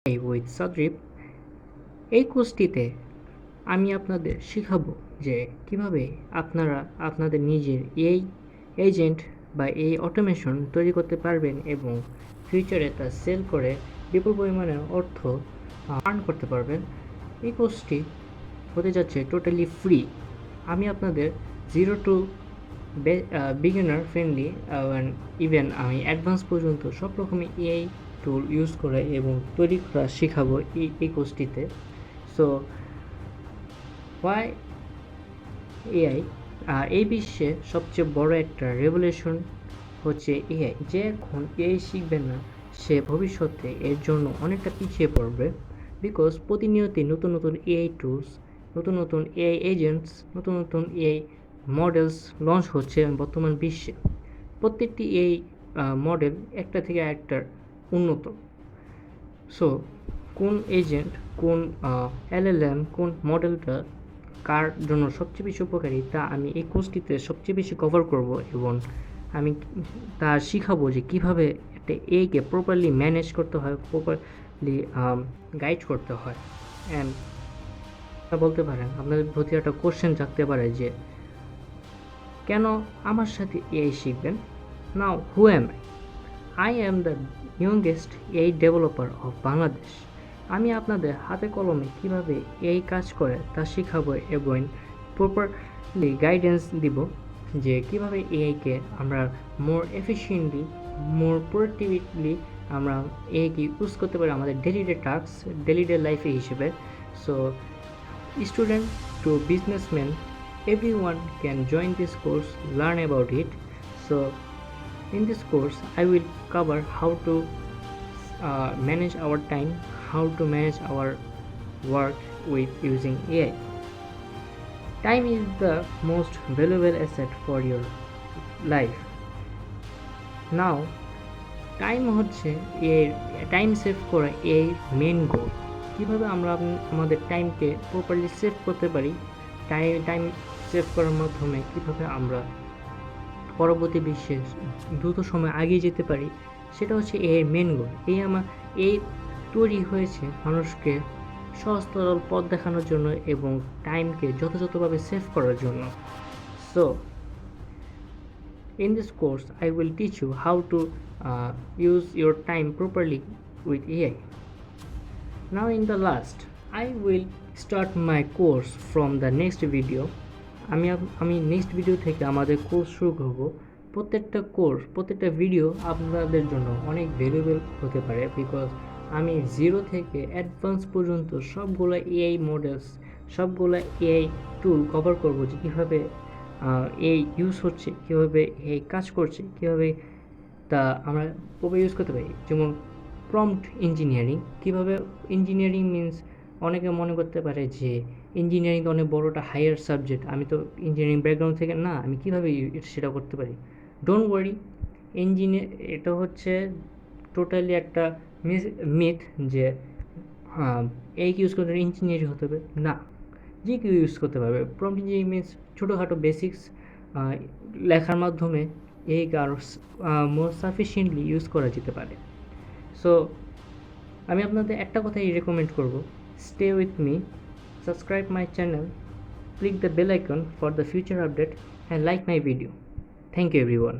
With সাদরিপ। এই কোর্সটিতে আমি আপনাদের শেখাবো যে কিভাবে আপনারা আপনাদের নিজের এই এজেন্ট বা এই অটোমেশন তৈরি করতে পারবেন এবং ফিউচারে তা সেল করে বিপুল পরিমাণে অর্থ আর্ন করতে পারবেন। এই কোর্সটি হতে যাচ্ছে টোটালি ফ্রি। আমি আপনাদের zero to beginner friendly even আমি অ্যাডভান্স পর্যন্ত সব রকমের এআই টুল ইউজ করে এবং তৈরি করা শেখাবো এই কোর্সটিতে। সো ওয়াই এআই, এই বিশ্বে সবচেয়ে বড় একটা রেভলিউশন হচ্ছে এআই। যে এখন এআই শিখবে না সে ভবিষ্যতে এর জন্য অনেকটা পিছিয়ে পড়বে, বিকজ প্রতিনিয়তই নতুন নতুন এআই টুলস, নতুন নতুন এআই এজেন্টস, নতুন নতুন এআই মডেলস লঞ্চ হচ্ছে বর্তমান বিশ্বে। প্রত্যেকটি এআই মডেল একটা থেকে একটা উন্নত। সো কোন এজেন্ট, কোন এলএলএম, কোন মডেলটা কার জন্য সবচেয়ে বেশি উপকারী তা আমি এই কোর্সটিতে সবচেয়ে বেশি কভার করব এবং আমি তা শিখাবো যে কীভাবে একটা এআইকে প্রপারলি ম্যানেজ করতে হয়, প্রপারলি গাইড করতে হয়। অ্যান্ড বলতে পারেন আপনাদের প্রতি একটা কোশ্চেন জাগতে পারে যে কেন আমার সাথে এআই শিখবেন? Now who am I am the youngest AI developer of Bangladesh. আমি আপনাদের হাতে কলমে কীভাবে এই কাজ করে তা শেখাবো এবং প্রপারলি গাইডেন্স দিব যে কীভাবে এআইকে আমরা মোর এফিশিয়েন্টলি, মোর প্রোডাক্টিভলি আমরা এআইকে ইউজ করতে পারি আমাদের daily day task, daily day লাইফে হিসেবে। So student to businessman, everyone can join this course, learn about it. So in this course I will cover how to manage our time, how to manage our work with using AI. Time is the most valuable asset for your life. Now time হচ্ছে এর time save করা এর main গোল। কীভাবে আমরা আমাদের টাইমকে properly save করতে পারি, time save করার মাধ্যমে কীভাবে আমরা পরবর্তী বিশ্বে দ্রুত সময় এগিয়ে যেতে পারি, সেটা হচ্ছে এর মেন গোল। এই তৈরি হয়েছে মানুষকে সহজ সরল পথ দেখানোর জন্য এবং টাইমকে যথাযথভাবে সেভ করার জন্য। So in this course I will teach you how to use your time properly with AI. Now in the last I will start my course from the next video. আমি নেক্সট ভিডিও থেকে আমাদের course শুরু করব। প্রত্যেকটা video আপনাদের জন্য অনেক valuable হতে পারে, বিকজ আমি জিরো থেকে অ্যাডভান্স পর্যন্ত সবগুলো এআই মডেলস, সবগুলো এআই টুল কভার করব যে কীভাবে এই ইউজ হচ্ছে, কীভাবে এই কাজ করছে, কীভাবে তা আমরা প্রপার ইউজ করতে পারি। যেমন প্রম্পট ইঞ্জিনিয়ারিং, কীভাবে ইঞ্জিনিয়ারিং মিনস অনেকে মনে করতে পারে যে ইঞ্জিনিয়ারিং তো অনেক বড়টা হায়ার সাবজেক্ট, আমি তো ইঞ্জিনিয়ারিং ব্যাকগ্রাউন্ড থেকে না, আমি কীভাবে সেটা করতে পারি। ডোন্ট ওয়ারি, এটা হচ্ছে টোটালি একটা মিথ যে এই ইউজ করতে ইঞ্জিনিয়ারিং হতে হবে, না, যে কেউ ইউজ করতে পারবে। প্রম্পট ইঞ্জিনিয়ারিং মিনস ছোটোখাটো বেসিক্স লেখার মাধ্যমে এই আরও মোর সাফিসিয়েন্টলি ইউজ করা যেতে পারে। সো আমি আপনাদের একটা কথাই রেকমেন্ড করব, stay with me, subscribe my channel, click the bell icon for the future update and like my video. Thank you everyone.